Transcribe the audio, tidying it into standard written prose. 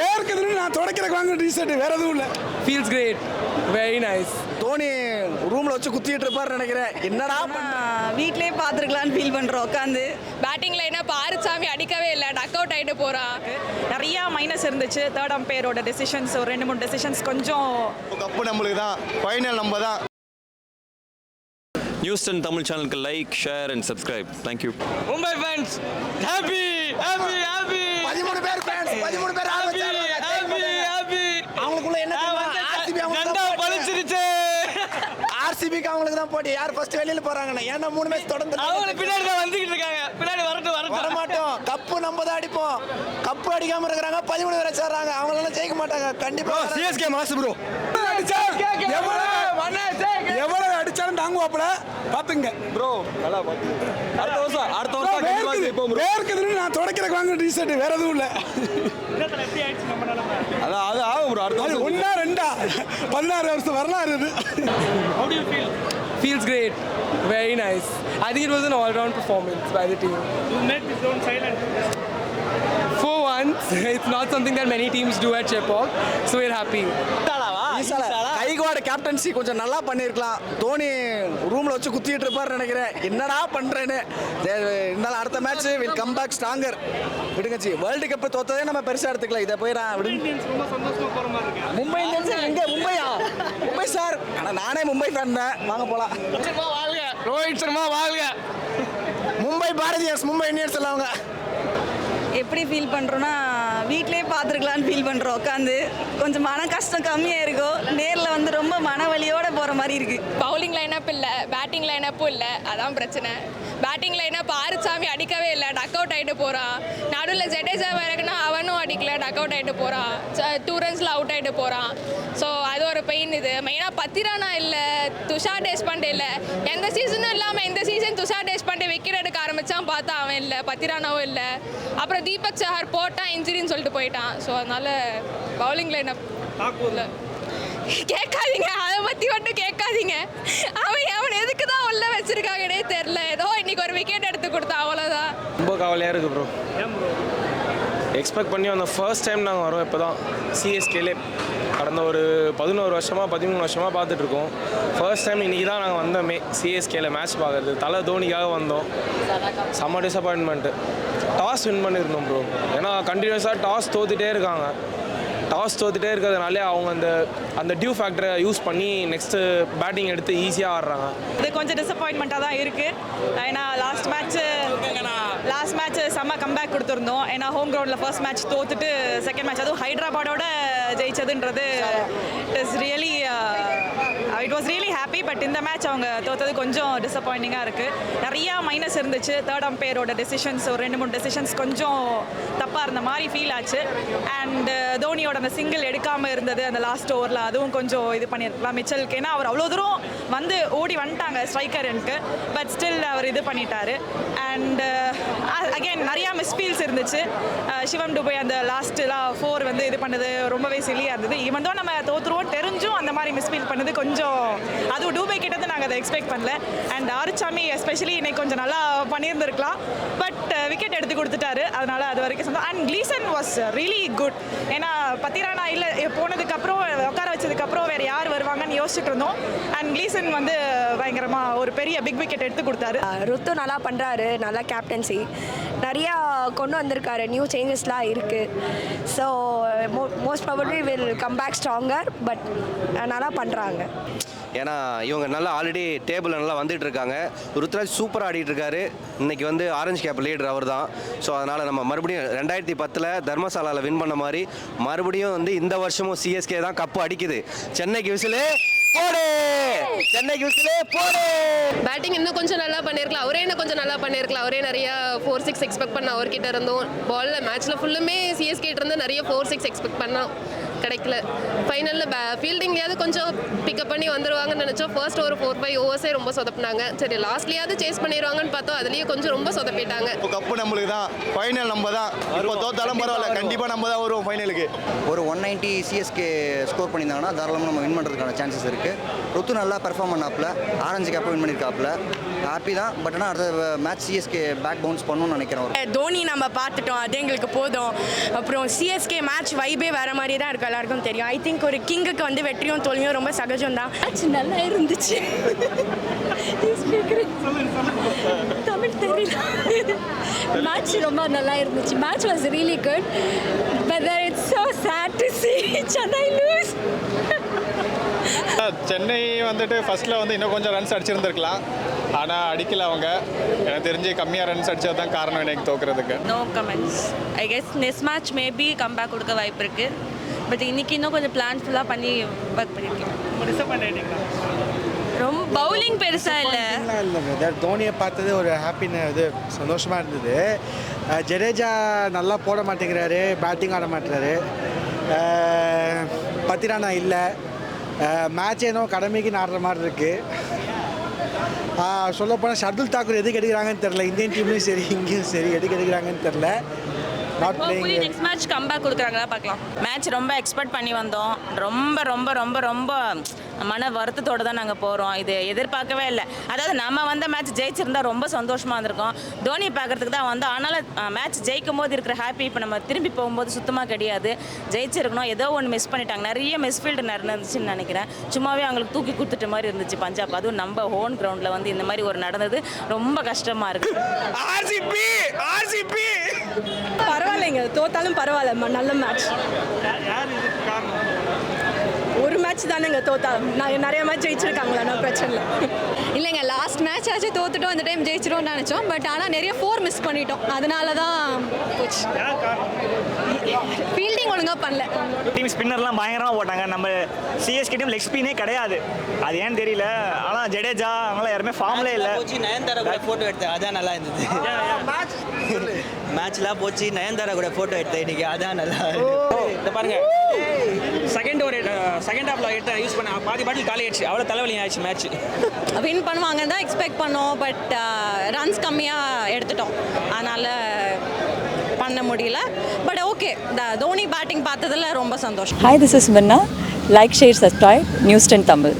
வேர்க்குதுன்னு நான் துடைக்கிறக்கு வாங்க டிஷர்ட் வேற எதுவும் இல்லை. Feels great, very nice. Dhoni ரூம்ல வச்சு குத்திட்டு இருப்பாரு நினைக்கிறேன். என்னடா வீட்லயே பாத்துருக்கலாம்னு ஃபீல் பண்றோம் உட்காந்து. பேட்டிங்ல என்ன பாரிசாமி அடிக்கவே இல்லை, டக் அவுட் ஆகிட்டு போகிறான். நிறைய மைனஸ் இருந்துச்சு. தேர்ட் அம்பையரோட டெசிஷன்ஸ், ஒரு 2-3 டெசிஷன்ஸ் கொஞ்சம். கப்பு நம்மளுக்கு தான், ஃபைனல் நம்ம தான். நியூஸ் 10 தமிழ் சேனலுக்கு like, share and subscribe. Thank you. Mumbai fans happy happy happy. 13 பேர் ஃபேன்ஸ், 13 பேர் ஹாப்பி ஹாப்பி. அவங்களுக்குள்ள என்ன பழிச்சிருச்சு. ஆர்சிபிக்கு அவங்களுக்கு தான் போட்டி. யார் ஃபர்ஸ்ட் வெளியில போறாங்கன்னு. ஏன்னா 3 மேட்ச் தொடர்ந்து அவங்க பின்னாடி தான் வந்துகிட்டு இருக்காங்க. பின்னாடி வர மாட்டோம். கப்பு நம்ம தான் அடிப்போம். கப்பு அடிக்காம இருக்காங்க. 13 பேர் சேர்றாங்க. அவங்களால ஜெயிக்க மாட்டாங்க கண்டிப்பா. சிஎஸ்கே மாசு ப்ரோ. எவ்வளவு அடிச்சாலும் தாங்குவாப்புல பாத்துங்க ப்ரோ. நல்லா பாத்து. அடுத்த வருஷம் வேர்க்குதுன்னு நான் துடைக்கிறக்கு வாங்க டிஷர்ட் வேற எதுவும் இல்லை. அதான் அது ஆகும் ப்ரோ. அடுத்த வருஷம் 1 2 16 வருஷம் வரலாறு இது. How do you feel? Feels great, very nice. I think it was an all-round performance by the team. You made this zone silent. For once, it's not something that many teams do at Chepauk, so we're happy. கைகோட captaincy கொஞ்சம் நல்லா பண்ணிருக்கலாம். தோனி ரூம்ல வச்சு குத்திட்டு இருப்பாரு நினைக்கிறேன். என்னடா பண்றேன்னு. இருந்தாலும் அடுத்த match will come back stronger. விடுங்கச்சி, வேர்ல்டு கப் தோத்ததே நம்ம பெருசா எடுத்துக்கலாம். இதை போய் நான் ரொம்ப சந்தோஷமா போற மாதிரி இருக்கு. மும்பை இந்தியன்ஸ் எங்க? மும்பையா? மும்பை சார். ஆனா நானே மும்பை ஃபேன் தான். வாங்க போலாம். ரோஹித் சர்மா வாழ்க. மும்பை பாரதியர்ஸ், மும்பை இந்தியன்ஸ் எல்லாம் அவங்க. எப்படி ஃபீல் பண்றோம்னா வீட்லயே பாத்துருக்கலாம்னு ஃபீல் பண்றோம் உட்காந்து. கொஞ்சம் மன கஷ்டம் கம்மியா இருக்கும். நேர்ல வந்து ரொம்ப மனவலியோட போற மாதிரி இருக்கு. பவுலிங் லைனப் இல்லை, பேட்டிங் லைனப்பும் இல்லை, அதான் பிரச்சனை. பேட்டிங் லைனப் பாரிசாமி அடிக்கவே இல்லை, டக் அவுட் ஆகிட்டு போகிறான். நடுவில் ஜடேஜா இருக்குன்னா அவனும் அடிக்கல, டக் அவுட் ஆகிட்டு போகிறான். 2 ரன்ஸில் அவுட் ஆகிட்டு போகிறான். ஸோ அது ஒரு பெயின். இது மெயினாக பத்திரானா இல்லை, துஷார் தேஷ்பாண்டே இல்லை. எந்த சீசனும் இல்லாமல் இந்த சீசன் துஷார் தேஷ்பாண்டே விக்கெட் எடுக்க ஆரம்பித்தான், பார்த்தா அவன் இல்லை, பத்திரானாவும் இல்லை. அப்புறம் தீபக் சஹர் போட்டான், இன்ஜுரின்னு சொல்லிட்டு போயிட்டான். ஸோ அதனால் பவுலிங் லைனப் இல்லை. கேட்காதீங்க, அதை பற்றி மட்டும் கேட்காதீங்க. அவன் எதுக்கு தான் உள்ள வச்சிருக்காங்கன்னே தெரில. ஏதோ இன்னைக்கு ஒரு விக்கெட் எடுத்து கொடுத்தா, அவ்வளோதான். ரொம்ப கவலையாக இருக்குது ப்ரோ. எக்ஸ்பெக்ட் பண்ணி அந்த ஃபர்ஸ்ட் டைம் நாங்கள் வரோம். இப்போ தான் சிஎஸ்கேலே கடந்த ஒரு 11 வருஷமாக 13 வருஷமாக பார்த்துட்ருக்கோம். ஃபர்ஸ்ட் டைம் இன்றைக்கி தான் நாங்கள் வந்தோமே சிஎஸ்கேல மேட்ச் பார்க்குறது. தலை தோனிக்காக வந்தோம். செம்ம டிசப்பாயின்மெண்ட்டு. டாஸ் வின் பண்ணியிருந்தோம் ப்ரோ. ஏன்னா கண்டினியூஸாக டாஸ் தோத்துட்டே இருக்காங்க. டாஸ் தோத்துட்டே இருக்கிறதுனாலே அவங்க அந்த டியூ ஃபேக்டரை யூஸ் பண்ணி நெக்ஸ்ட்டு பேட்டிங் எடுத்து ஈஸியாக ஆடுறாங்க. இது கொஞ்சம் டிசப்பாயின்மெண்ட்டாக தான் இருக்குது. ஏன்னா லாஸ்ட் மேட்ச் செம்ம கம்பேக் கொடுத்துருந்தோம். ஏன்னா ஹோம் கிரவுண்டில் ஃபர்ஸ்ட் மேட்ச் தோத்துட்டு செகண்ட் மேட்ச் அதுவும் ஹைதராபாடோட ஜெயிச்சதுன்றது it was really happy. But இந்த மேட்ச் அவங்க தோத்தது கொஞ்சம் டிசப்பாயிண்டிங்காக இருக்குது. நிறையா மைனஸ் இருந்துச்சு. தேர்ட் அம்பையரோட டெசிஷன்ஸ், ஒரு 2-3 டெசிஷன்ஸ் கொஞ்சம் தப்பாக இருந்த மாதிரி ஃபீல் ஆச்சு. அண்ட் தோனியோட அந்த சிங்கிள் எடுக்காமல் இருந்தது அந்த லாஸ்ட் ஓவரில், அதுவும் கொஞ்சம் இது பண்ணியிருக்கலாம் மிச்சலுக்கு. ஏன்னா அவர் அவ்வளோ தூரம் வந்து ஓடி வந்துட்டாங்க ஸ்ட்ரைக்கருக்கு, பட் ஸ்டில் அவர் இது பண்ணிட்டாரு. அண்ட் அகெயின் நிறையா மிஸ்ஃபீல்ஸ் இருந்துச்சு. சிவம் டுபே அந்த லாஸ்ட்லாம் 4 வந்து இது பண்ணது ரொம்பவே சில்லியாக இருந்தது. ஈவன் தான் நம்ம தோற்றுருவோம் தெரிஞ்சும் அந்த மாதிரி மிஸ்ஃபீல் பண்ணது கொஞ்சம், அதுவும் டூபே கிட்டது நாங்கள் அதை எக்ஸ்பெக்ட் பண்ணல. அண்ட் ஆரிச்சாமி எஸ்பெஷலி இன்னைக்கு கொஞ்சம் நல்லா பண்ணியிருந்திருக்கலாம். பட் விக்கெட் எடுத்து கொடுத்துட்டாரு, அதனால அது வரைக்கும் சொந்தம். And Gleeson was really good. ஏன்னா பத்திரானா இல்லை போனதுக்கப்புறம் உட்கார வச்சதுக்கப்புறம் வேறு யார் வருவாங்கன்னு யோசிச்சுட்டு இருந்தோம். அண்ட் கிளீசன் வந்து பயங்கரமாக ஒரு பெரிய பிக் விக்கெட் எடுத்து கொடுத்தாரு. ருத்து நல்லா பண்ணுறாரு, நல்லா கேப்டன்சி நிறையா கொண்டு வந்திருக்காரு. நியூ சேஞ்சஸ்லாம் இருக்குது. So most probably will come back stronger. But நல்லா பண்ணுறாங்க. ஏன்னா இவங்க நல்லா ஆல்ரெடி டேபிளில் நல்லா வந்துட்டு இருக்காங்க. ருத்ராஜ் சூப்பராக ஆடிட்டு இருக்காரு. இன்னைக்கு வந்து ஆரஞ்சு கேப் லீடர் அவர் தான். ஸோ அதனால் நம்ம மறுபடியும் 2010 தர்மசாலாவில் வின் பண்ண மாதிரி மறுபடியும் வந்து இந்த வருஷமும் சிஎஸ்கே தான் கப்பு அடிக்குது. சென்னைக்கு விசிலு போடு, சென்னைக்கு விசிலு போடு. பேட்டிங் இன்னும் கொஞ்சம் நல்லா பண்ணியிருக்கலாம். அவரே இன்னும் கொஞ்சம் நல்லா பண்ணியிருக்கலாம். அவரே நிறையா 4-6 எக்ஸ்பெக்ட் பண்ண அவர்கிட்ட இருந்தோம். பாலில் மேட்ச்சில் ஃபுல்லுமே சிஎஸ்கே இருந்து நிறைய 4-6 எக்ஸ்பெக்ட் பண்ணோம். கிடைக்கல. ஃபைனலில் ஃபீல்டிங்லேயாவது கொஞ்சம் பிக்கப் பண்ணி வந்துடுவாங்கன்னு நினச்சோம். ஃபர்ஸ்ட் ஒரு 4-5 ஓவர்ஸே ரொம்ப சொதப்பினாங்க. சரி லாஸ்ட்லேயாவது சேஸ் பண்ணிடுவாங்கன்னு பார்த்தோம், அதுலேயே கொஞ்சம் ரொம்ப சொதப்பிட்டாங்க. இப்போ கப்பு நம்மளுக்கு தான், ஃபைனல் நம்ம தான். இப்போ தோத்தாலும் பரவாயில்ல, கண்டிப்பாக நம்ம தான் வருவோம் ஃபைனலுக்கு. ஒரு 190 சிஎஸ்கே ஸ்கோர் பண்ணியிருந்தாங்கன்னா தாராளமாக நம்ம வின் பண்ணுறதுக்கான சான்சஸ் இருக்குது. ருத்து நல்லா பெர்ஃபார்ம் பண்ணாப்புல, ஆரஞ்சு கேப்பை வின் பண்ணியிருக்காப்புல. ஹாப்பி தான். பட் ஆனால் அடுத்த மேட்ச் சிஎஸ்கே பேக் பவுன்ஸ் பண்ணணும்னு நினைக்கிறேன். தோனி நம்ம பார்த்துட்டோம், அது எங்களுக்கு போதும். அப்புறம் சிஎஸ்கே மேட்ச் வைபே வேற மாதிரி தான் இருக்கும், எல்லாருக்கும் தெரியும். ஐ திங்க் ஒரு கிங்குக்கு வந்து வெற்றியும் தோல்வியும் ரொம்ப சகஜம் தான். மேட்ச் நல்லா இருந்துச்சு. தமிழ் தெரியல. மேட்ச் ரொம்ப நல்லா இருந்துச்சு. Match was really good. But it's so sad to see Chennai lose. Chennai வந்துட்டு ஃபர்ஸ்ட்டில் வந்து இன்னும் கொஞ்சம் ரன்ஸ் அடிச்சிருந்துருக்கலாம், ஆனால் அடிக்கல அவங்க. எனக்கு தெரிஞ்சு கம்மியாக ரன்ஸ் அடிச்சது தான் காரணம் எனக்கு தோக்குறதுக்கு. No comments. I guess next match maybe comeback கொடுக்க வாய்ப்பு இருக்குது. பட் இன்னைக்கு இன்னும் கொஞ்சம் பிளான்ஃபுல்லாக பண்ணி ஒர்க் பண்ணியிருக்கேன். டிசப்பாயிண்ட் ஆகிட்டீங்களா? ரொம்ப பவுலிங் பெருசாக இல்லை. இல்லை தோனியை பார்த்தது ஒரு இது சந்தோஷமாக இருந்தது. ஜடேஜா நல்லா போட மாட்டேங்கிறாரு, பேட்டிங் ஆட மாட்டேறாரு. பத்திரானா இல்லை. மேட்ச் ஏனோ கடமைக்கு ஆடுற மாதிரி இருக்குது. சொல்லப்போனால் ஷர்துல் தாக்கூர் எதுக்கு எடுக்கிறாங்கன்னு தெரில. இந்தியன் டீம்லேயும் சரி இங்கேயும் சரி எதுக்கு எடுக்கிறாங்கன்னு தெரில. Not playing. Next match comeback கொடுக்குறாங்களா பார்க்கலாம். மேட்ச் ரொம்ப எக்ஸ்பெக்ட் பண்ணி வந்தோம். ரொம்ப ரொம்ப ரொம்ப ரொம்ப மன வருத்தத்தோடு தான் நாங்கள் போகிறோம். இது எதிர்பார்க்கவே இல்லை. அதாவது நம்ம வந்த மேட்ச் ஜெயிச்சிருந்தா ரொம்ப சந்தோஷமாக இருந்திருக்கோம். தோனி பார்க்குறதுக்கு தான் வந்தோம். ஆனாலும் மேட்ச் ஜெயிக்கும் போது இருக்கிற ஹாப்பி இப்போ நம்ம திரும்பி போகும்போது சுத்தமாக கிடையாது. ஜெயிச்சிருக்கணும், ஏதோ ஒன்று மிஸ் பண்ணிட்டாங்க. நிறைய மிஸ்ஃபீல்டு நடந்துச்சுன்னு நினைக்கிறேன். சும்மாவே அவங்களுக்கு தூக்கி கொடுத்துட்ட மாதிரி இருந்துச்சு பஞ்சாப். அதுவும் நம்ம ஹோன் கிரவுண்டில் வந்து இந்த மாதிரி ஒரு நடந்தது ரொம்ப கஷ்டமாக இருக்குது. பரவாயில்லைங்க, தோத்தாலும் பரவாயில்ல. நல்ல மேட்ச். யார் இதுக்கு காரணம்? ஒரு மேட்ச் தானேங்க தோத்தா. நிறைய மேட்ச் ஜெயிச்சிருக்காங்களா, நான் பிரச்சனை இல்லை. இல்லைங்க, லாஸ்ட் மேட்ச் ஆச்சு தோத்துட்டோம், இந்த டைம் ஜெயிச்சிடும்னு நினச்சோம். பட் ஆனால் நிறைய 4 மிஸ் பண்ணிட்டோம், அதனால தான் போச்சு. யார் காரணம்? ஃபீல்டிங் ஒழுங்காக பண்ணல. டீம் ஸ்பின்னர்லாம் பயங்கரமாக போட்டாங்க. நம்ம சிஎஸ்கே டீம் லெக் ஸ்பின்னே கிடையாது, அது ஏன்னு தெரியல. ஆனால் ஜடேஜா அவங்களாம் யாருமே ஃபார்ம்லே இல்லை. நயன்தாரா கூட ஃபோட்டோ எடுத்தேன், அதான் நல்லா இருந்தது. மேட்ச்லாம் போச்சு, நயன்தாரா கூட ஃபோட்டோ எடுத்தேன் இன்னைக்கு, அதான் நல்லா இந்த பாருங்க, செகண்ட் ஹாஃப்ல யூஸ் பண்ண பாதி பாட்டில் காலி ஆயிடுச்சு. அவ்வளோ தலைவலி ஆயிடுச்சு மேட்ச். வின் பண்ணுவாங்கன்னு தான் எக்ஸ்பெக்ட் பண்ணோம். பட் ரன்ஸ் கம்மியாக எடுத்துட்டோம், அதனால் பண்ண முடியல. பட் ஓகே, தோனி பேட்டிங் பார்த்ததில் ரொம்ப சந்தோஷம். Hi, this is Minna. Like, share, subscribe. News 10 Tamil.